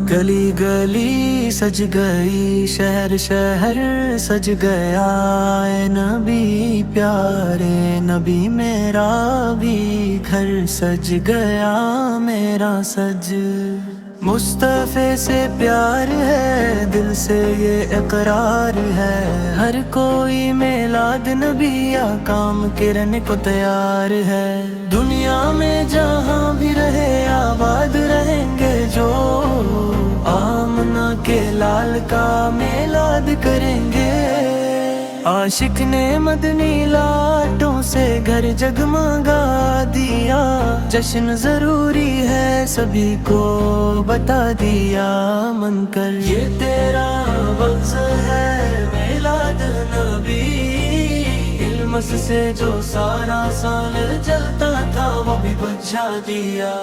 گلی گلی سج گئی، شہر شہر سج گیا، اے نبی پیارے نبی میرا بھی گھر سج گیا، میرا سج مصطفیٰ سے پیار ہے، دل سے یہ اقرار ہے، ہر کوئی میلاد نبی کام کرنے کو تیار ہے۔ دنیا میں جہاں بھی رہے آباد رہیں گے جو، آمنہ کے لال کا میلاد کریں گے۔ عاشق نے مدنی لاٹوں سے گھر جگمگا دیا، جشن ضروری ہے سبھی کو بتا دیا من کر، یہ تیرا وقت ہے میلاد نبی، علمس سے جو سارا سال جلتا تھا وہ بھی بجھا دیا۔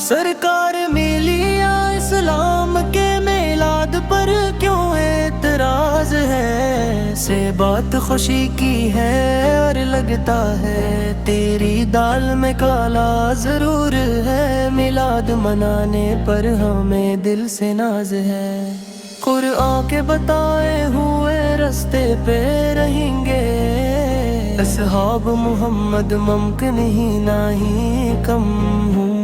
سرکار ملیا اسلام کے میلاد پر کیوں اعتراض ہے، سے بات خوشی کی ہے اور لگتا ہے تیری دال میں کالا ضرور ہے، میلاد منانے پر ہمیں دل سے ناز ہے، قرآن کے بتائے ہوئے رستے پہ رہیں گے، اصحاب محمد ممکن ہی نہیں کم ہوں،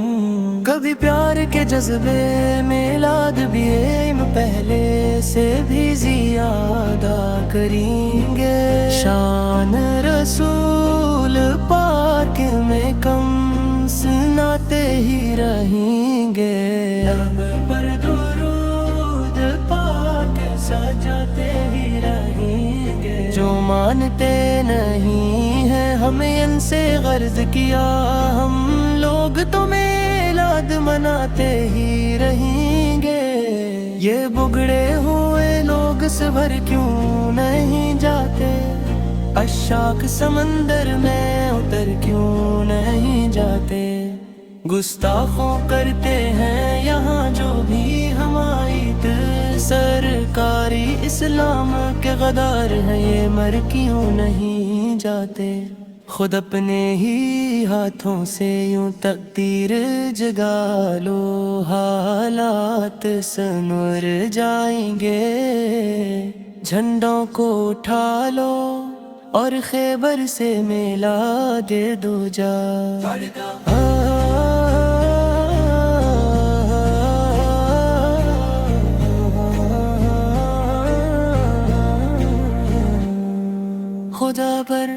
کبھی پیار کے جذبے میلاد بھی ایم پہلے سے بھی زیادہ کریں گے، شان رسول پاک میں کم سناتے ہی رہیں گے، لب پر درود پاک سجاتے ہی رہیں گے، جو مانتے نہیں ہیں ہمیں ان سے غرض کیا، ہم لوگ تو میلاد مناتے ہی رہیں گے، یہ بگڑے ہوئے لوگ صبر کیوں نہیں جاتے، عشاق سمندر میں اتر کیوں نہیں جاتے، گستاخوں کرتے ہیں یہاں جو بھی حمایت، سرکاری اسلام کے غدار ہیں یہ مر کیوں نہیں جاتے، خود اپنے ہی ہاتھوں سے یوں تقدیر جگا لو، حالات سنور جائیں گے، جھنڈوں کو اٹھا لو اور خیبر سے میلاد دو جا۔ خدا پر